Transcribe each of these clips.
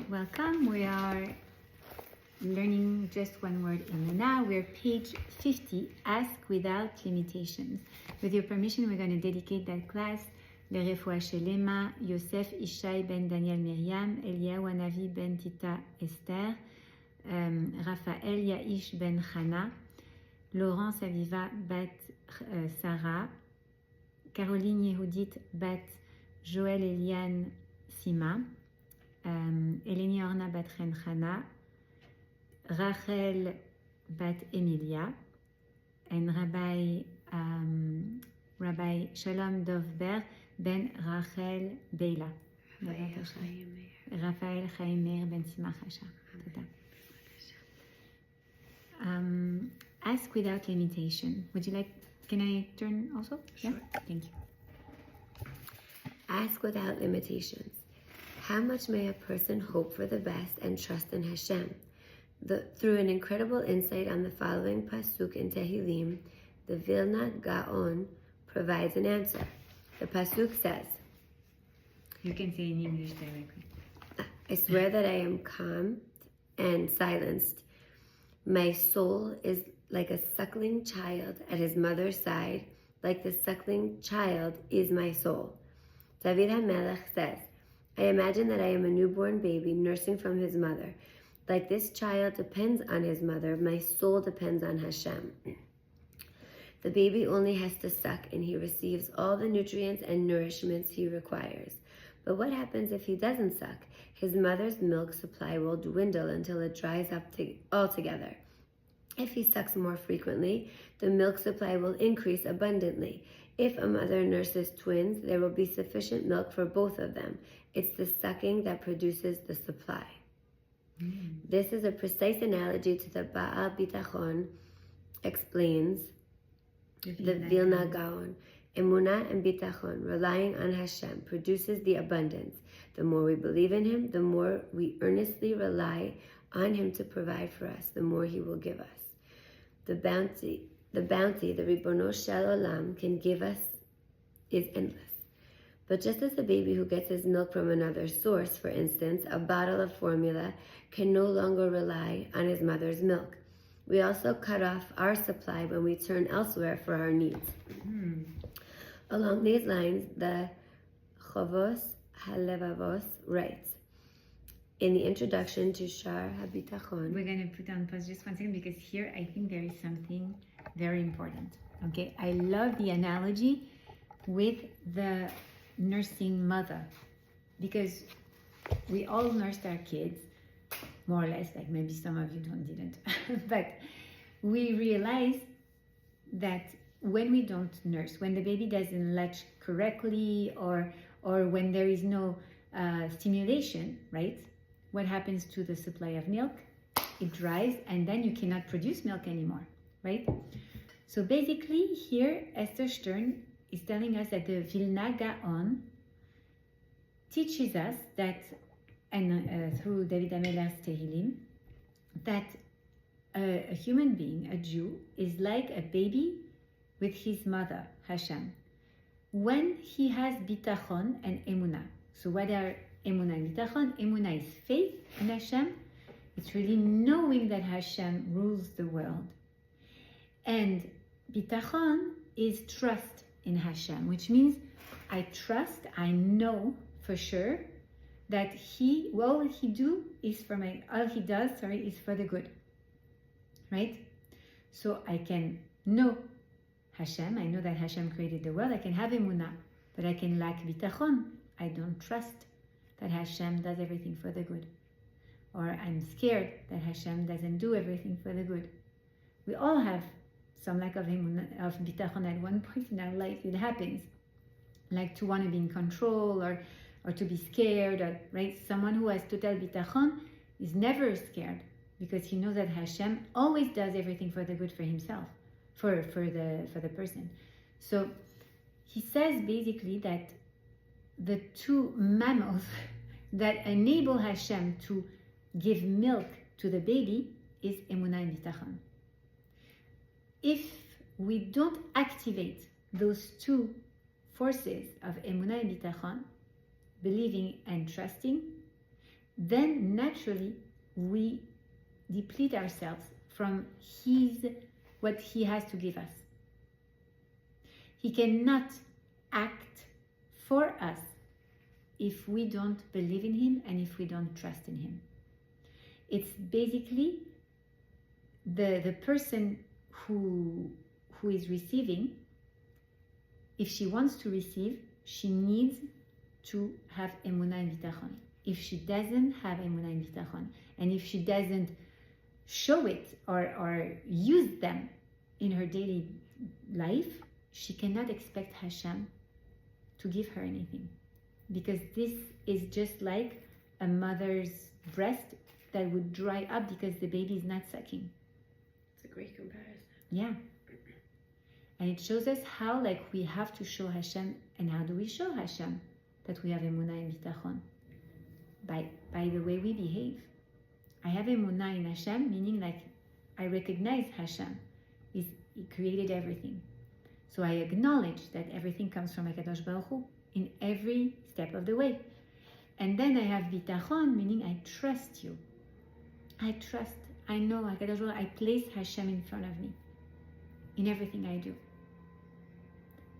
Welcome. We are learning just one word, Emunah. We're page 50, Ask Without Limitations. With your permission, we're going to dedicate that class לרפואה שלמה, יוסף ישי ben Daniel Miriam, אליהו הנביא ben Tita Esther, רפאל יאיש ben Hana, Laurence Aviva bat Sarah, Caroline Yehudit bat Joël Eliane Sima, Eleni Orna bat Ren Hana, Rachel bat Emilia, and Rabbi Shalom Dovber ben Rachel Beila. Raphaël Chaim Meir ben Simach Hasha. Ask without limitation. Would you like, can I turn also? Sure. Yeah? Thank you. Ask without limitations. How much may a person hope for the best and trust in Hashem? Through an incredible insight on the following pasuk in Tehillim, the Vilna Gaon provides an answer. The pasuk says, You can say in English directly. I swear that I am calm and silenced. My soul is like a suckling child at his mother's side, like the suckling child is my soul. David HaMelech says, I imagine that I am a newborn baby nursing from his mother. Like this child depends on his mother, my soul depends on Hashem. The baby only has to suck and he receives all the nutrients and nourishments he requires. But what happens if he doesn't suck? His mother's milk supply will dwindle until it dries up altogether. If he sucks more frequently, the milk supply will increase abundantly. If a mother nurses twins, there will be sufficient milk for both of them. It's the sucking that produces the supply. This is a precise analogy to the Baal Bitachon explains the Vilna Gaon. Emunah and Bitachon, relying on Hashem, produces the abundance. The more we believe in Him, the more we earnestly rely on Him to provide for us, the more He will give us. The bounty the Ribono Shel Olam can give us is endless. But just as a baby who gets his milk from another source, for instance, a bottle of formula, can no longer rely on his mother's milk, we also cut off our supply when we turn elsewhere for our needs. Along these lines, the Chovos HaLevavos writes, in the introduction to Shar HaBitachon. We're going to put on pause just 1 second because here I think there is something very important. Okay, I love the analogy with the nursing mother because we all nursed our kids, more or less, like maybe some of you didn't. But we realize that when we don't nurse, when the baby doesn't latch correctly or when there is no stimulation, right? What happens to the supply of milk? It dries and then you cannot produce milk anymore, right? So basically here, Esther Stern is telling us that the Vilna Gaon teaches us that, and through David HaMelech's Tehillim, that a human being, a Jew, is like a baby with his mother, Hashem, when he has bitachon and emunah. So what are emunah and bitachon? Emunah is faith in Hashem. It's really knowing that Hashem rules the world. And bitachon is trust in Hashem, which means I trust, I know for sure that all he does is for the good, right? So I can know Hashem, I know that Hashem created the world, I can have emunah, but I can lack bitachon. I don't trust that Hashem does everything for the good. Or I'm scared that Hashem doesn't do everything for the good. We all have some lack of bitachon at one point in our life. It happens. Like to want to be in control or to be scared, right? Someone who has total bitachon is never scared because he knows that Hashem always does everything for the good for himself, for the person. So he says basically that the two mammals that enable Hashem to give milk to the baby is emunah and bitachon. If we don't activate those two forces of emunah and bitachon, believing and trusting, then naturally we deplete ourselves from what he has to give us. He cannot act for us if we don't believe in him and if we don't trust in him. It's basically the person who is receiving. If she wants to receive, she needs to have Emunah and Bitachon. If she doesn't have Emunah and Bitachon, and if she doesn't show it or use them in her daily life, she cannot expect Hashem to give her anything. Because this is just like a mother's breast that would dry up because the baby is not sucking. It's a great comparison. Yeah. And it shows us how we have to show Hashem. And how do we show Hashem that we have Emunah and Bitachon? By the way we behave. I have Emunah in Hashem, meaning I recognize Hashem. He created everything. So I acknowledge that everything comes from HaKadosh Baruch Hu in every step of the way. And then I have Bitachon, meaning I trust you. I trust. I know HaKadosh Baruch Hu. I place Hashem in front of me in everything I do.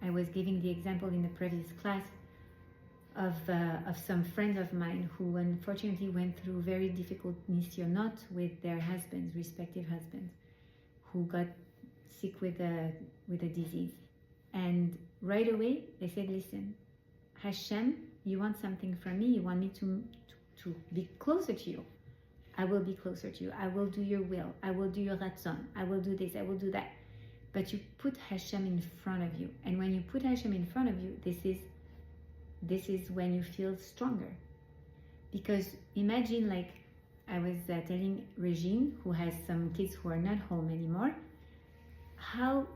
I was giving the example in the previous class of some friends of mine who unfortunately went through very difficult nisyonot with their husbands, respective husbands, who got sick with a disease. And right away they said, listen, Hashem, you want something from me, you want me to be closer to you. I will be closer to you. I will do your will. I will do your ratzon. I will do this. I will do that. But you put Hashem in front of you. And when you put Hashem in front of you, this is when you feel stronger. Because imagine, I was telling Regine, who has some kids who are not home anymore, how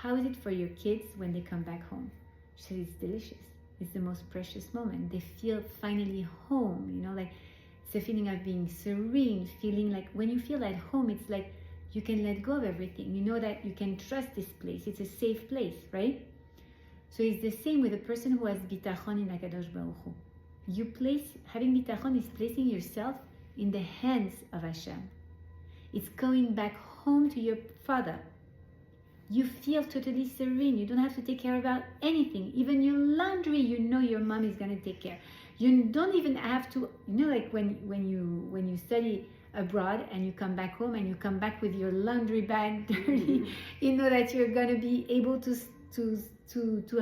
is it for your kids when they come back home? She said, it's delicious. It's the most precious moment. They feel finally home, it's a feeling of being serene, feeling like when you feel at home, it's like you can let go of everything. You know that you can trust this place. It's a safe place, right? So it's the same with a person who has bitachon in HaKadosh Baruch Hu. Having bitachon is placing yourself in the hands of Hashem. It's going back home to your Father. You feel totally serene. You don't have to take care about anything. Even your laundry, you know your mom is going to take care. You don't even have to, when you study abroad and you come back home and you come back with your laundry bag dirty, you know that you're going to be able to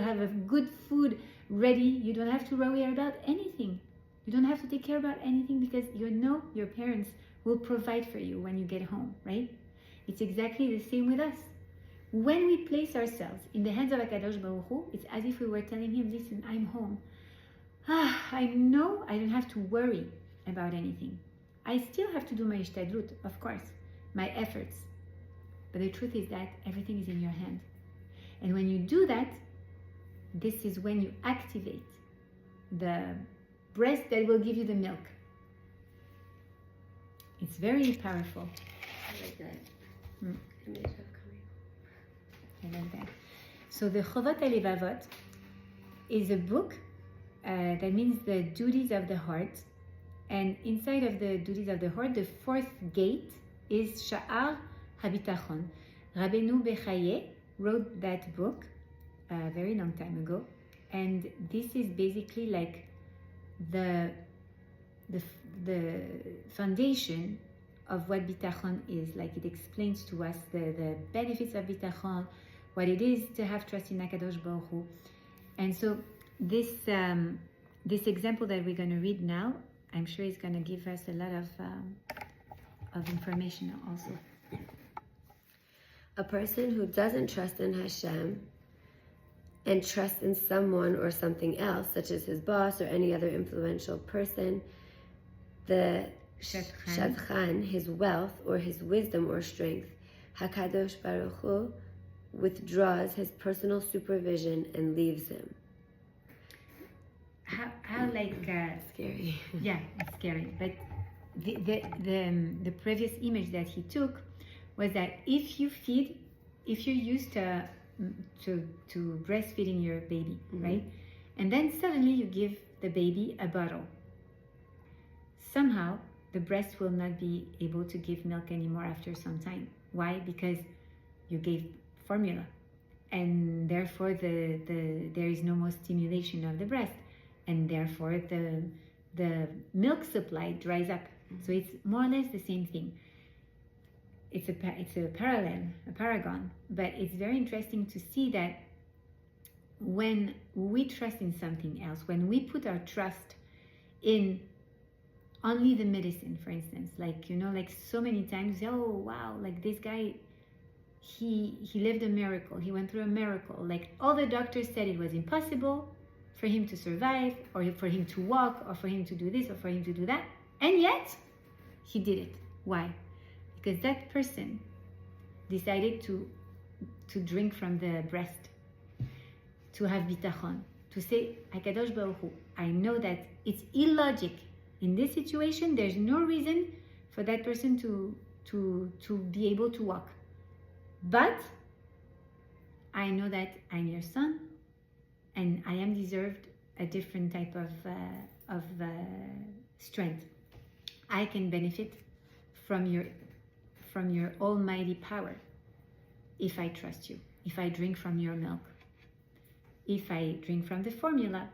have a good food ready. You don't have to worry about anything. You don't have to take care about anything because you know your parents will provide for you when you get home, right? It's exactly the same with us. When we place ourselves in the hands of HaKadosh Baruch Hu, it's as if we were telling him, listen, I'm home. I know I don't have to worry about anything. I still have to do my ishtadlut, of course, my efforts. But the truth is that everything is in your hand. And when you do that, this is when you activate the breast that will give you the milk. It's very powerful. I like that image of coming. I like that. So the Chovot HaLevavot is a book that means the duties of the heart. And inside of the duties of the heart, the fourth gate is Sha'ar HaBitachon. Rabbeinu Bechaye wrote that book a very long time ago. And this is basically like the foundation of what bitachon is. Like it explains to us the benefits of bitachon, what it is to have trust in HaKadosh Baruch Hu. And so this example that we're going to read now, I'm sure is going to give us a lot of information also. A person who doesn't trust in Hashem and trusts in someone or something else, such as his boss or any other influential person, the shadchan, his wealth or his wisdom or strength, HaKadosh Baruch Hu withdraws his personal supervision and leaves him. How Scary. Yeah, it's scary. But the previous image that he took was that if you're used to breastfeeding your baby, right? And then suddenly you give the baby a bottle. somehow the breast will not be able to give milk anymore after some time. Why? Because you gave formula, and therefore there is no more stimulation of the breast, and therefore the milk supply dries up. So it's more or less the same thing. It's a parallel, a paragon, but it's very interesting to see that when we trust in something else, when we put our trust in only the medicine, for instance, like, you know, like so many times, oh wow, like this guy, he lived a miracle, he went through a miracle, like all the doctors said it was impossible for him to survive, or for him to walk, or for him to do this, or for him to do that, and yet he did it. Why? Because that person decided to drink from the breast, to have bitachon, to say, Hakadosh Baruch Hu, I know that it's illogic. In this situation, there's no reason for that person to be able to walk. But I know that I'm your son, and I am deserved a different type of strength. I can benefit from your almighty power if I trust you, if I drink from your milk. If I drink from the formula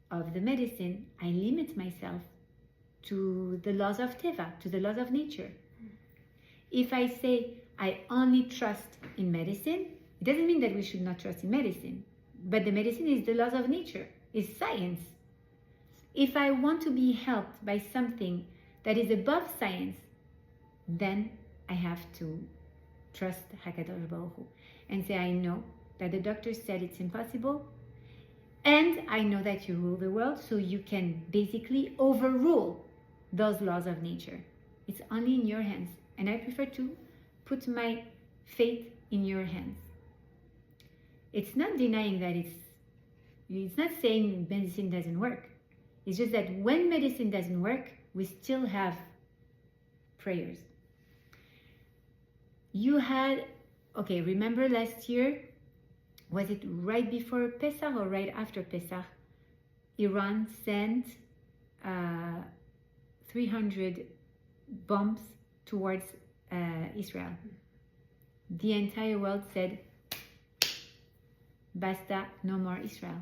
of the medicine, I limit myself to the laws of Teva, to the laws of nature. If I say I only trust in medicine, it doesn't mean that we should not trust in medicine, but the medicine is the laws of nature, is science. If I want to be helped by something that is above science, then I have to trust Hakadosh Baruch Hu and say, I know that the doctor said it's impossible, and I know that you rule the world, so you can basically overrule those laws of nature. It's only in your hands, and I prefer to put my faith in your hands. It's not denying that it's not saying medicine doesn't work. It's just that when medicine doesn't work, we still have prayers. Remember last year, was it right before Pesach or right after Pesach? Iran sent 300 bombs towards Israel. The entire world said, basta, no more Israel.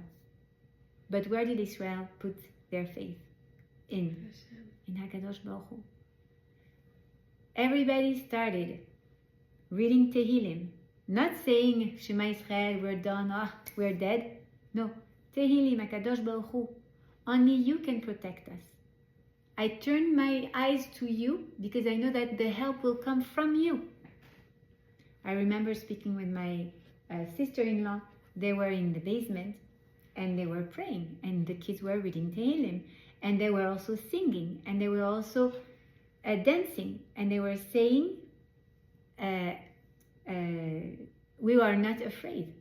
But where did Israel put their faith? In Hakadosh Baruch Hu. Everybody started reading Tehillim, not saying Shema Israel, we're done, we're dead. No, Tehillim, Hakadosh Baruch Hu, only you can protect us. I turn my eyes to you because I know that the help will come from you. I remember speaking with my sister-in-law. They were in the basement and they were praying, and the kids were reading Tehillim, and they were also singing, and they were also dancing, and they were saying, we are not afraid.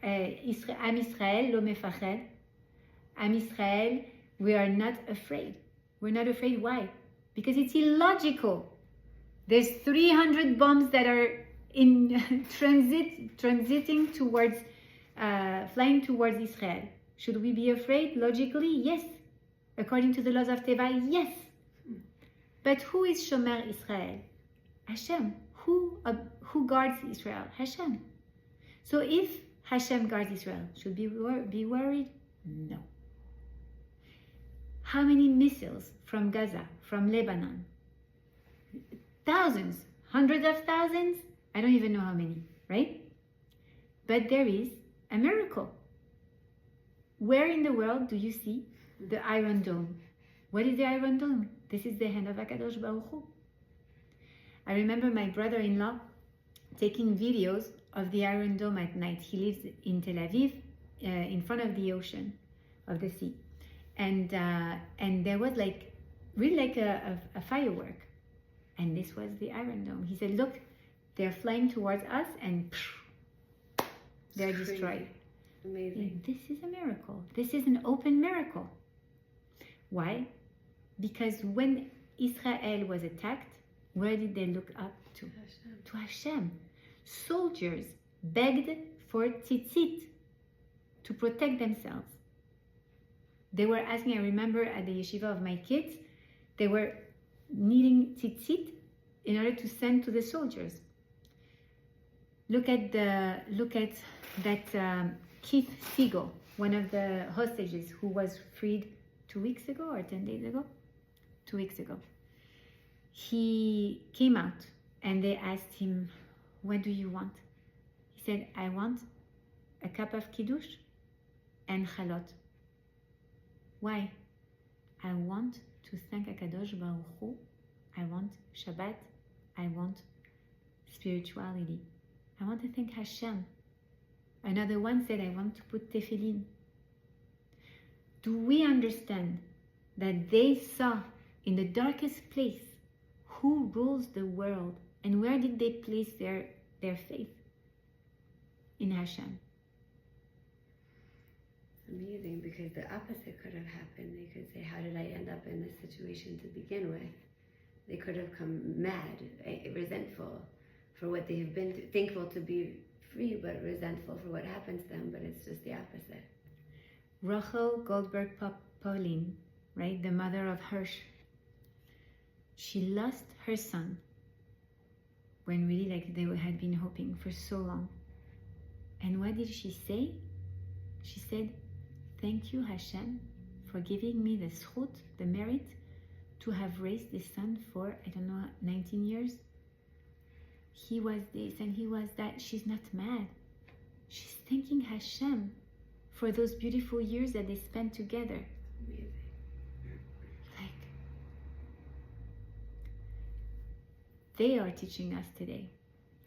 Am Israel lo mefached. Am Israel, we are not afraid. We're not afraid. Why? Because it's illogical. There's 300 bombs that are in transiting towards, flying towards Israel. Should we be afraid? Logically, yes. According to the laws of Teva, yes. But who is Shomer Israel? Hashem. Who guards Israel? Hashem. So if Hashem guards Israel, should we be worried? No. How many missiles from Gaza, from Lebanon? Thousands, hundreds of thousands? I don't even know how many, right? But there is a miracle. Where in the world do you see the Iron Dome? What is the Iron Dome? This is the hand of HaKadosh Baruch Hu. I remember my brother-in-law taking videos of the Iron Dome at night. He lives in Tel Aviv, in front of the ocean, of the sea. And there was really like a firework. And this was the Iron Dome. He said, look, they're flying towards us and they're destroyed. Amazing. This is a miracle. This is an open miracle. Why? Because when Israel was attacked, where did they look up to? Hashem. To Hashem. Soldiers begged for tzitzit to protect themselves. They were asking, I remember at the yeshiva of my kids, they were needing tzitzit in order to send to the soldiers. Look at that Keith Siegel, one of the hostages who was freed 2 weeks ago or 10 days ago? 2 weeks ago. He came out and they asked him, what do you want? He said, I want a cup of kiddush and chalot. Why? I want to thank HaKadosh Baruch Hu. I want Shabbat. I want spirituality. I want to thank Hashem. Another one said, I want to put tefillin. Do we understand that they saw in the darkest place who rules the world and where did they place their faith? In Hashem. Amazing, because the opposite could have happened. They could say, how did I end up in this situation to begin with? They could have come mad, resentful for what they have been through, thankful to be free, but resentful for what happens to them, but it's just the opposite. Rachel Goldberg Pauline, right, the mother of Hirsch, she lost her son when really like they had been hoping for so long. And what did she say? She said, thank you, Hashem, for giving me the zchut, the merit, to have raised this son for, 19 years. He was this and he was that. She's not mad. She's thanking Hashem for those beautiful years that they spent together. Amazing. Like, they are teaching us today.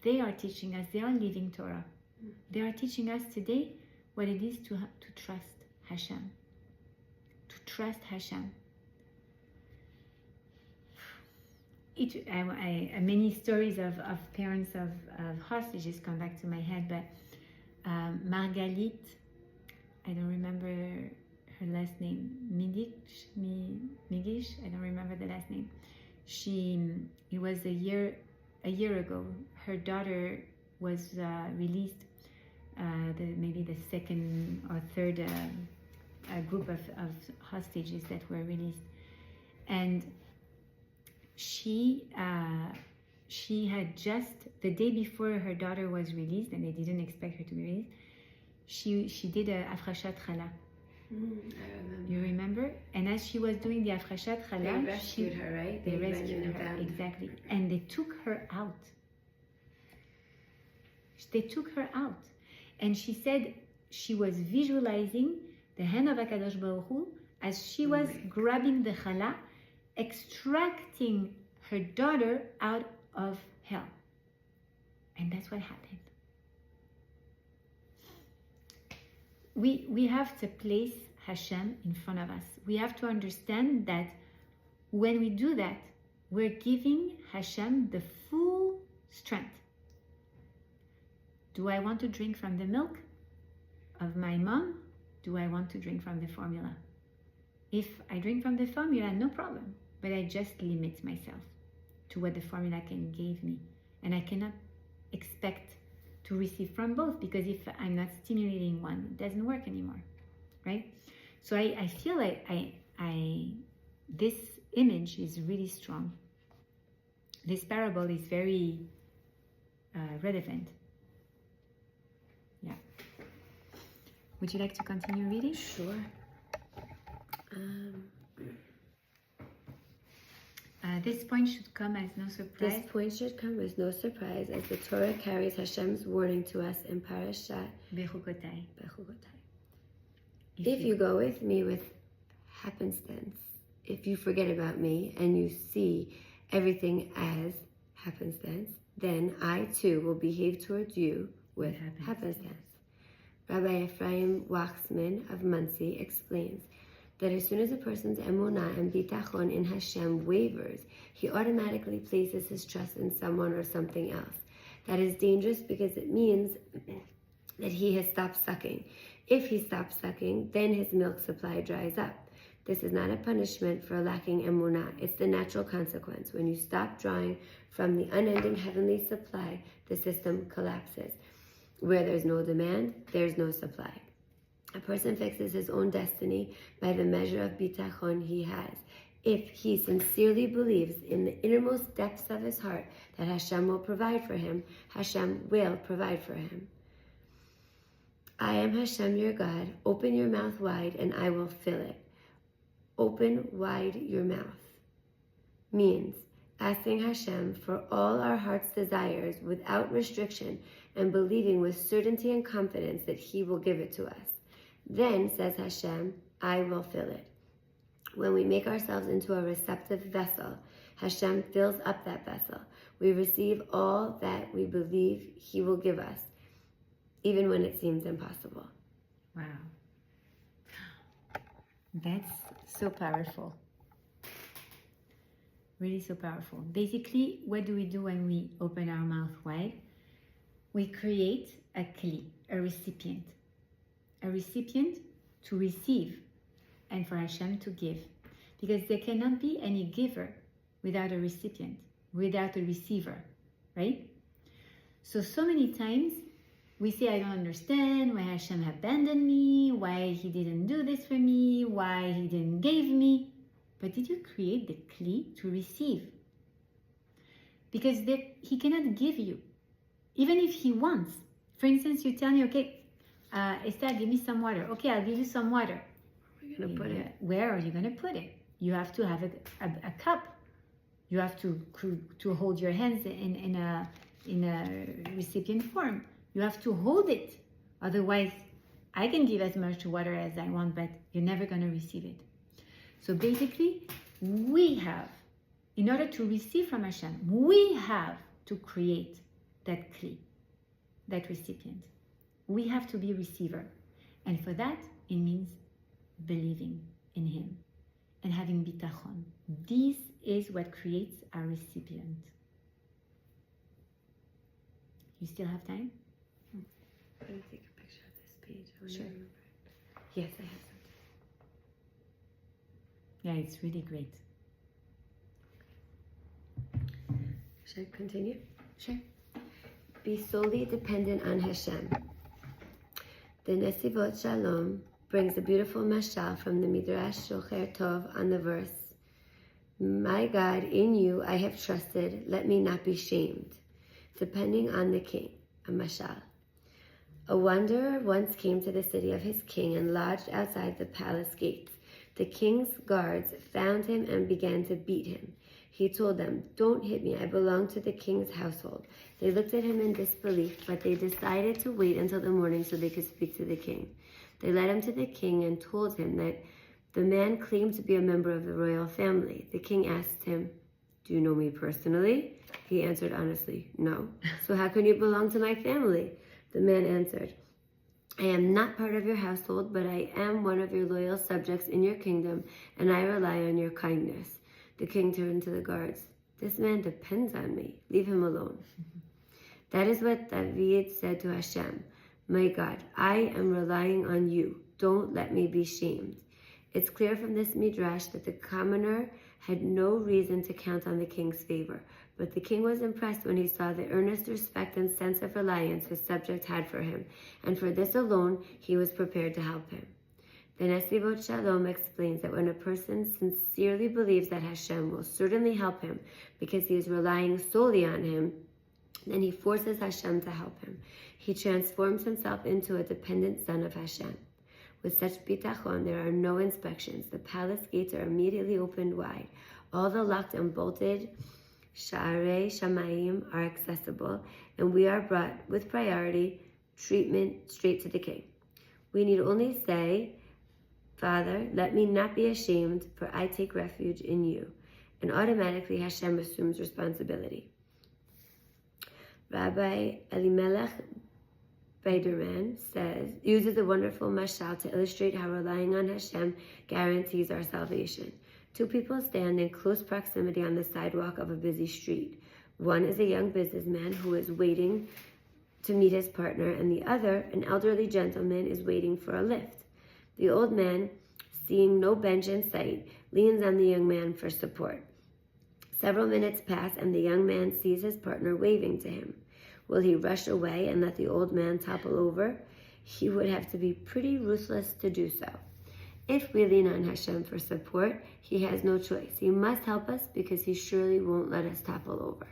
They are teaching us. They are living Torah. They are teaching us today what it is to trust Hashem. To trust Hashem. Many stories of parents of hostages come back to my head, but Margalit, I don't remember her last name, Migish, I don't remember the last name. It was a year ago, her daughter was released, maybe the second or third group of hostages that were released. And she had just, the day before her daughter was released, and they didn't expect her to be released, she did a Afrashat Chala. I remember. You remember? And as she was doing the Afrashat Chala, they rescued her, right? They rescued her, exactly. And they took her out. They took her out. And she said she was visualizing the hand of HaKadosh Baruch Hu as she was grabbing the challah, extracting her daughter out of hell. And that's what happened. We have to place Hashem in front of us. We have to understand that when we do that, we're giving Hashem the full strength. Do I want to drink from the milk of my mom? Do I want to drink from the formula? If I drink from the formula, no problem. But I just limit myself to what the formula can give me. And I cannot expect to receive from both, because if I'm not stimulating one, it doesn't work anymore, right? So I feel like this image is really strong. This parable is very relevant. Yeah. Would you like to continue reading? Sure. This point should come as no surprise. This point should come as no surprise, as the Torah carries Hashem's warning to us in Parashat Bechukotai. If you go with me with happenstance, if you forget about me and you see everything as happenstance, then I too will behave towards you with happenstance. Rabbi Ephraim Wachsman of Muncie explains that as soon as a person's emunah and bitachon in Hashem wavers, he automatically places his trust in someone or something else. That is dangerous because it means that he has stopped sucking. If he stops sucking, then his milk supply dries up. This is not a punishment for lacking emunah. It's the natural consequence. When you stop drawing from the unending heavenly supply, the system collapses. Where there's no demand, there's no supply. A person fixes his own destiny by the measure of bitachon he has. If he sincerely believes in the innermost depths of his heart that Hashem will provide for him, Hashem will provide for him. I am Hashem your God. Open your mouth wide and I will fill it. Open wide your mouth means asking Hashem for all our heart's desires without restriction and believing with certainty and confidence that He will give it to us. Then, says Hashem, I will fill it. When we make ourselves into a receptive vessel, Hashem fills up that vessel. We receive all that we believe He will give us, even when it seems impossible. Wow. That's so powerful. Really so powerful. Basically, what do we do when we open our mouth wide? We create a kli, a recipient. A recipient to receive and for Hashem to give. Because there cannot be any giver without a recipient, without a receiver, right? So many times we say, I don't understand why Hashem abandoned me, why He didn't do this for me, why He didn't give me. But did you create the kli to receive? Because He cannot give you, even if He wants. For instance, you tell me, okay, Esther, give me some water. Okay, I'll give you some water. Where are you going to put it? Where are you going to put it? You have to have a cup. You have to hold your hands in a recipient form. You have to hold it. Otherwise, I can give as much water as I want, but you're never going to receive it. So basically, we have, in order to receive from Hashem, we have to create that kli, that recipient. We have to be receiver. And for that, it means believing in Him and having bitachon. This is what creates our recipient. You still have time? I'm going to take a picture of this page. Sure. Yes, I have something. Yeah, it's really great. Should I continue? Sure. Be solely dependent on Hashem. The Nesivot Shalom brings a beautiful mashal from the Midrash Shocher Tov on the verse, My God, in you I have trusted, let me not be shamed. Depending on the king, a mashal. A wanderer once came to the city of his king and lodged outside the palace gates. The king's guards found him and began to beat him. He told them, Don't hit me, I belong to the king's household. They looked at him in disbelief, but they decided to wait until the morning so they could speak to the king. They led him to the king and told him that the man claimed to be a member of the royal family. The king asked him, Do you know me personally? He answered honestly, No. So how can you belong to my family? The man answered, I am not part of your household, but I am one of your loyal subjects in your kingdom, and I rely on your kindness. The king turned to the guards. This man depends on me. Leave him alone. That is what David said to Hashem. My God, I am relying on you. Don't let me be shamed. It's clear from this midrash that the commoner had no reason to count on the king's favor, but the king was impressed when he saw the earnest respect and sense of reliance his subject had for him, and for this alone he was prepared to help him. The Nesivot Shalom explains that when a person sincerely believes that Hashem will certainly help him because he is relying solely on Him, then he forces Hashem to help him. He transforms himself into a dependent son of Hashem. With such bitachon, there are no inspections. The palace gates are immediately opened wide. All the locked and bolted Sha'arei Shamayim are accessible, and we are brought with priority treatment straight to the king. We need only say, Father, let me not be ashamed, for I take refuge in you. And automatically Hashem assumes responsibility. Rabbi Elimelech Biderman uses a wonderful mashal to illustrate how relying on Hashem guarantees our salvation. Two people stand in close proximity on the sidewalk of a busy street. One is a young businessman who is waiting to meet his partner, and the other, an elderly gentleman, is waiting for a lift. The old man, seeing no bench in sight, leans on the young man for support. Several minutes pass, and the young man sees his partner waving to him. Will he rush away and let the old man topple over? he would have to be pretty ruthless to do so. If we lean on Hashem for support, he has no choice. He must help us because he surely won't let us topple over.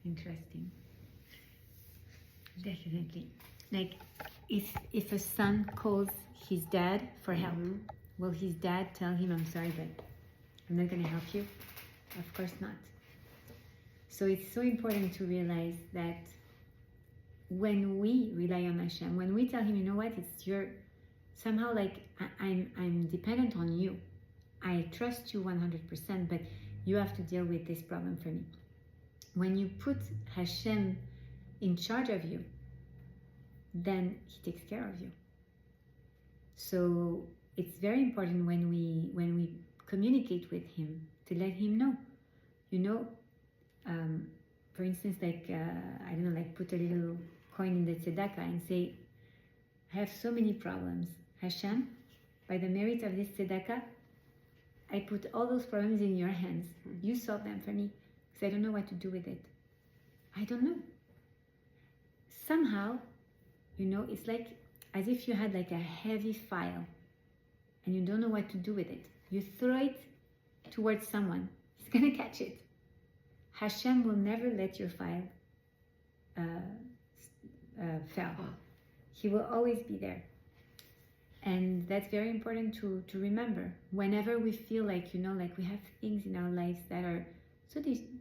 Interesting. Definitely. Like, if a son calls his dad for help, will his dad tell him, I'm sorry, but I'm not going to help you? Of course not. So it's so important to realize that when we rely on Hashem, when we tell him, you know what, it's your, somehow like, I'm dependent on you. I trust you 100%, but you have to deal with this problem for me. When you put Hashem in charge of you, then he takes care of you. So it's very important when we communicate with him to let him know, you know, for instance, like, I don't know, like put a little coin in the tzedakah and say, I have so many problems. Hashem, by the merit of this tzedakah, I put all those problems in your hands. You solve them for me, because I don't know what to do with it. I don't know. Somehow, you know, it's like as if you had like a heavy file and you don't know what to do with it. You throw it towards someone. He's going to catch it. Hashem will never let your file fail. He will always be there. And that's very important to remember. Whenever we feel like, you know, like we have things in our lives that are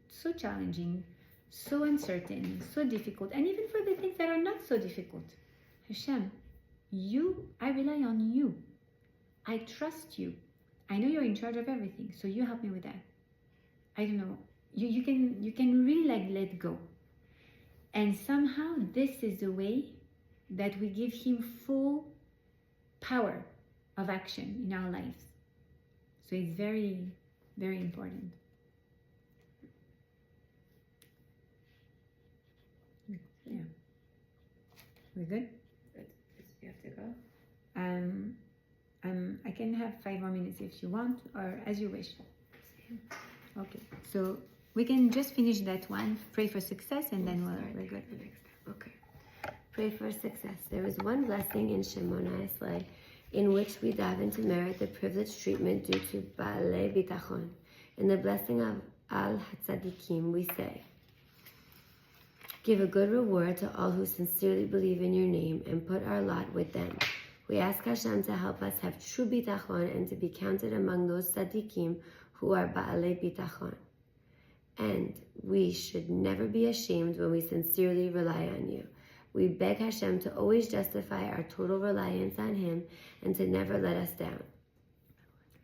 so challenging, so uncertain, so difficult, and even for the things that are not so difficult. Hashem, I rely on you. I trust you. I know you're in charge of everything, so you help me with that. I don't know. You can really like let go. And somehow this is the way that we give him full power of action in our lives. So it's very, very important. Yeah. We're good? You have to go? I can have 5 more minutes if you want, or as you wish. Okay, so we can just finish that one. Pray for success, and then we're good. Okay. Pray for success. There is one blessing in Emunah in which we dive into merit the privileged treatment due to Baalei Bitachon. In the blessing of Al Hatzadikim, we say, give a good reward to all who sincerely believe in your name and put our lot with them. We ask Hashem to help us have true bitachon and to be counted among those tzaddikim who are ba'alei bitachon. And we should never be ashamed when we sincerely rely on you. We beg Hashem to always justify our total reliance on him and to never let us down.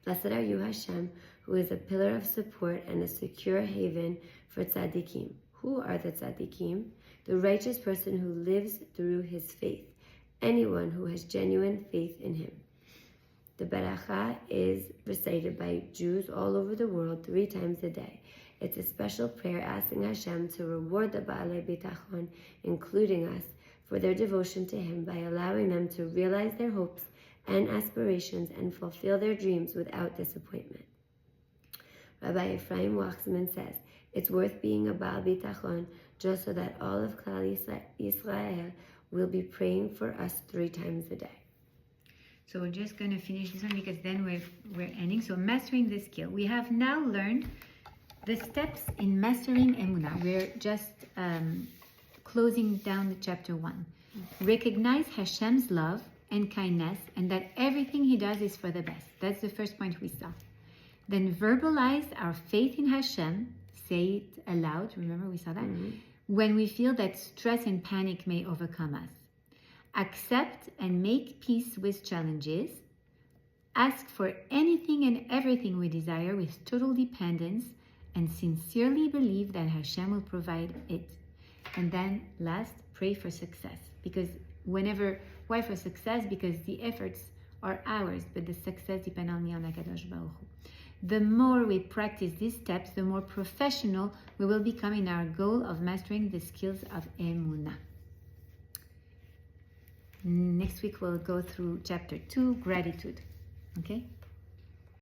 Blessed are you, Hashem, who is a pillar of support and a secure haven for tzaddikim. Who are the tzaddikim? The righteous person who lives through his faith. Anyone who has genuine faith in him. The Beracha is recited by Jews all over the world 3 times a day. It's a special prayer asking Hashem to reward the Baalei Bitachon, including us, for their devotion to him by allowing them to realize their hopes and aspirations and fulfill their dreams without disappointment. Rabbi Ephraim Wachsman says, it's worth being a Baal Bitachon just so that all of Klal Yisrael will be praying for us 3 times a day. So we're just going to finish this one because then we're ending. So mastering the skill. We have now learned the steps in mastering Emunah. We're just closing down the chapter 1. Recognize Hashem's love and kindness and that everything he does is for the best. That's the first point we saw. Then verbalize our faith in Hashem. Say it aloud. Remember we saw that? When we feel that stress and panic may overcome us. Accept and make peace with challenges. Ask for anything and everything we desire with total dependence and sincerely believe that Hashem will provide it. And then last, pray for success. Because why for success? Because the efforts are ours, but the success depends only on HaKadosh Baruch Hu. The more we practice these steps, the more professional we will become in our goal of mastering the skills of Emunah. Next week we'll go through chapter 2, gratitude. Okay?